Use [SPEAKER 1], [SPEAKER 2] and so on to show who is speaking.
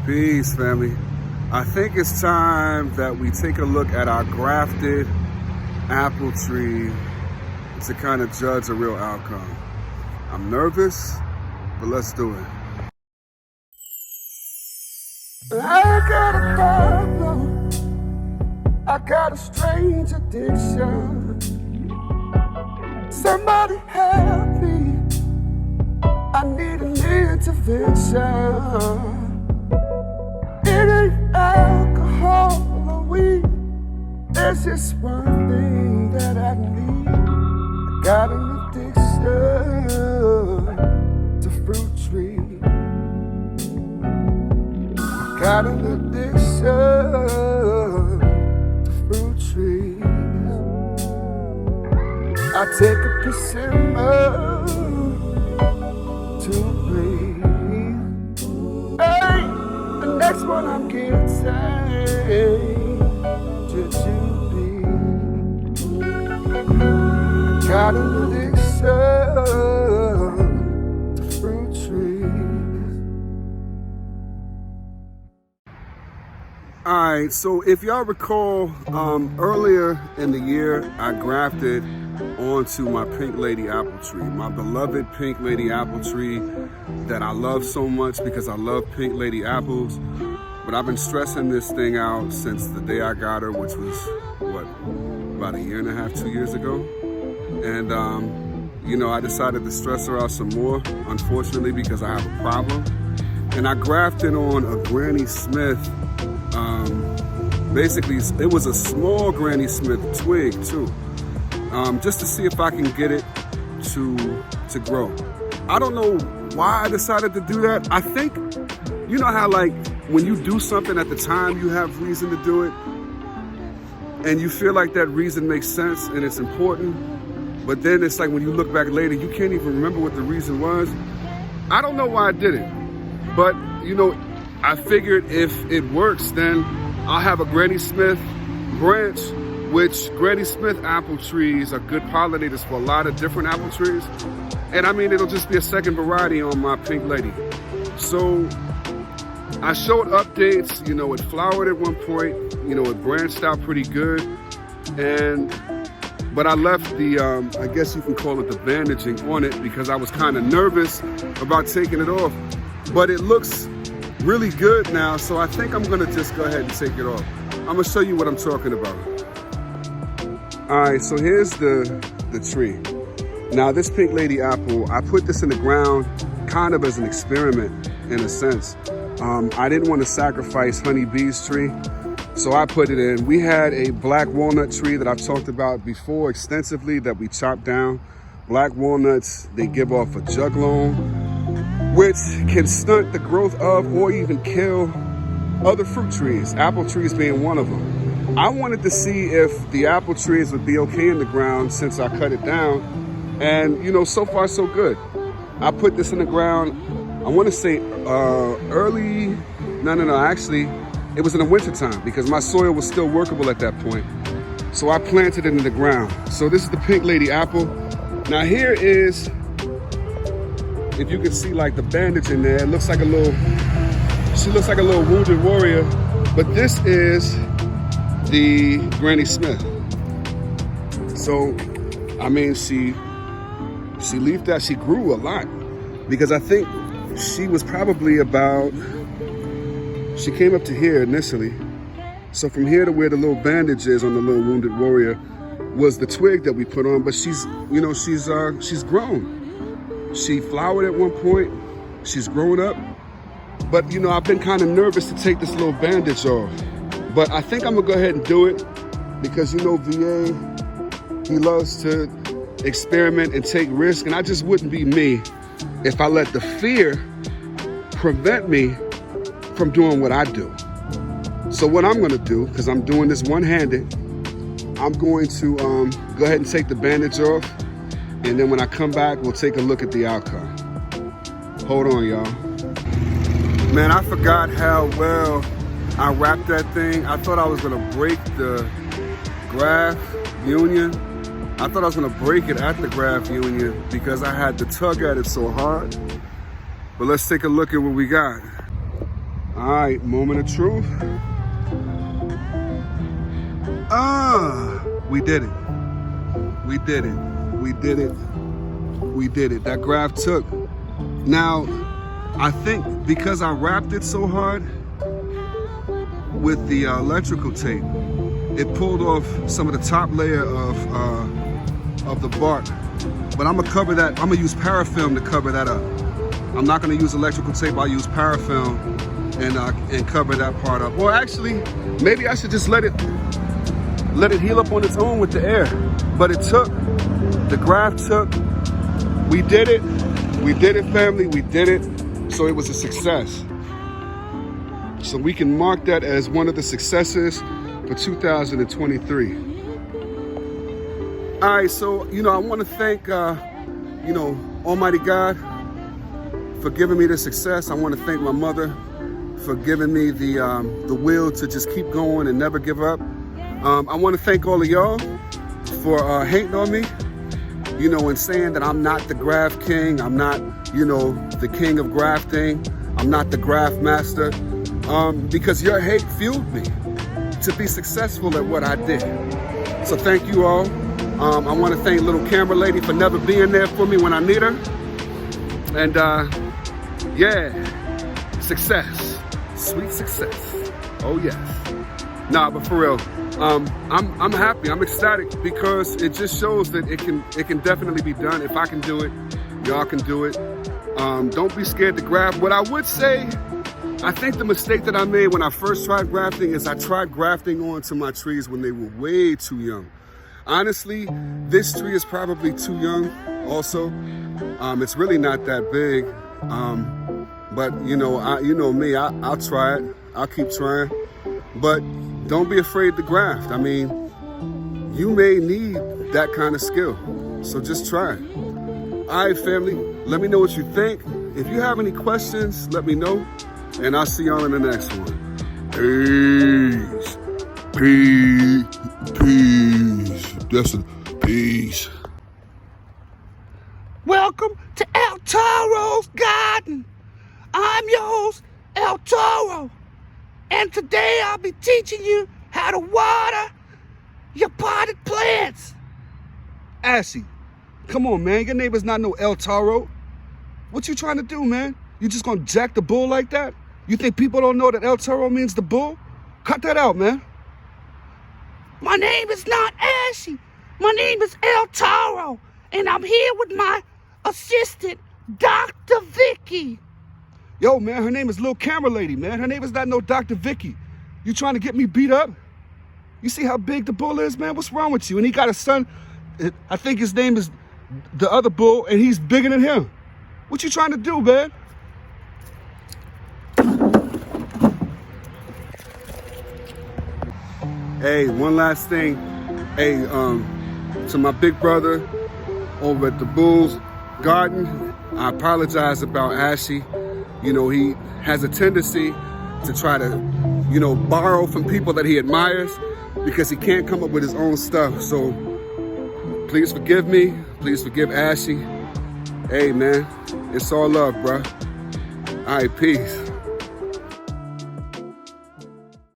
[SPEAKER 1] Peace, family. I think it's time that we take a look at our grafted apple tree to kind of judge a real outcome. I'm nervous, but let's do it. I got a problem. I got a strange addiction. Somebody help me. I need an intervention. It ain't alcohol or weed. There's just one thing that I need. I got an addiction to fruit trees. Got an addiction to fruit trees. I take a persimmon to breathe. Hey, the next one I'm getting to got an addiction to fruit trees. All right, so if y'all recall, earlier in the year, I grafted onto my pink lady apple tree, my beloved pink lady apple tree that I love so much because I love pink lady apples. But I've been stressing this thing out since the day I got her, which was, about a year and a half, 2 years ago. And, I decided to stress her out some more, unfortunately, because I have a problem. And I grafted on a Granny Smith. Basically, it was a small Granny Smith twig, too. Just to see if I can get it to grow. I don't know why I decided to do that. I think, you know how like when you do something at the time, you have reason to do it, and you feel like that reason makes sense and it's important, but then it's like when you look back later, you can't even remember what the reason was. I don't know why I did it, but I figured if it works, then I'll have a Granny Smith branch, which Granny Smith apple trees are good pollinators for a lot of different apple trees. And I mean, it'll just be a second variety on my pink lady. So I showed updates, it flowered at one point, it branched out pretty good. But I left the, I guess you can call it the bandaging on it because I was kind of nervous about taking it off. But it looks really good now, so I think I'm gonna just go ahead and take it off. I'm gonna show you what I'm talking about. All right, so here's the tree. Now this pink lady apple, I put this in the ground kind of as an experiment in a sense. I didn't want to sacrifice honeybee's tree, so I put it in. We had a black walnut tree that I've talked about before extensively that we chopped down. Black walnuts, they give off a juglone, which can stunt the growth of or even kill other fruit trees, apple trees being one of them. I wanted to see if the apple trees would be okay in the ground since I cut it down. And, so far so good. I put this in the ground, I want to say actually, it was in the winter time because my soil was still workable at that point. So I planted it in the ground. So this is the pink lady apple. Now here is, if you can see like the bandage in there, it looks like she looks like a little wounded warrior, but this is the Granny Smith. So, I mean, she leafed out, she grew a lot because I think she was probably she came up to here initially. So from here to where the little bandage is on the little wounded warrior was the twig that we put on, but she's grown. She flowered at one point, she's grown up, but I've been kind of nervous to take this little bandage off. But I think I'm gonna go ahead and do it because VA, he loves to experiment and take risks, and I just wouldn't be me if I let the fear prevent me from doing what I do. So what I'm gonna do, because I'm doing this one-handed, I'm going to go ahead and take the bandage off, and then when I come back, we'll take a look at the outcome. Hold on, y'all. Man, I forgot how well I wrapped that thing. I thought I was gonna break the graft union. I thought I was gonna break it at the graft union because I had to tug at it so hard. But let's take a look at what we got. All right, moment of truth. We did it. We did it. We did it. We did it. That graft took. Now, I think because I wrapped it so hard with the electrical tape, it pulled off some of the top layer of the bark. But I'm gonna cover that. I'm gonna use parafilm to cover that up. I'm not gonna use electrical tape. I'll use parafilm and cover that part up. Or actually, maybe I should just let it heal up on its own with the air. But it took. The graft took. We did it. We did it, family. We did it. So it was a success. So we can mark that as one of the successes for 2023. All right, so, I want to thank, Almighty God for giving me this success. I want to thank my mother for giving me the will to just keep going and never give up. I want to thank all of y'all for hating on me, and saying that I'm not the graft king. I'm not, the king of grafting. I'm not the graft master. Because your hate fueled me to be successful at what I did. So thank you all. I want to thank little camera lady for never being there for me when I need her. And yeah, success, sweet success. Oh yes. Nah, but for real, I'm happy. I'm ecstatic because it just shows that it can definitely be done. If I can do it, y'all can do it. Don't be scared to graft. What I would say, I think the mistake that I made when I first tried grafting is I tried grafting onto my trees when they were way too young. Honestly, this tree is probably too young also. It's really not that big. But you know me, I'll try it. I'll keep trying. But don't be afraid to graft. I mean, you may need that kind of skill. So just try it. All right, family, let me know what you think. If you have any questions, let me know. And I'll see y'all in the next one. Peace. Peace. Peace. That's a peace.
[SPEAKER 2] Welcome to El Toro's garden. I'm your host, El Toro. And today I'll be teaching you how to water your potted plants.
[SPEAKER 1] Ashee, come on, man. Your neighbor's not no El Toro. What you trying to do, man? You just gonna jack the bull like that? You think people don't know that El Toro means the bull? Cut that out, man.
[SPEAKER 2] My name is not Ashee. My name is El Toro. And I'm here with my assistant, Dr. Vicky.
[SPEAKER 1] Yo, man, her name is Lil Camera Lady, man. Her name is not no Dr. Vicky. You trying to get me beat up? You see how big the bull is, man? What's wrong with you? And he got a son, I think his name is the other bull, and he's bigger than him. What you trying to do, man? Hey, one last thing. Hey, to my big brother over at the Bull's Garden, I apologize about Ashee. He has a tendency to try to, borrow from people that he admires because he can't come up with his own stuff. So please forgive me. Please forgive Ashee. Hey, man, it's all love, bro. All right, peace.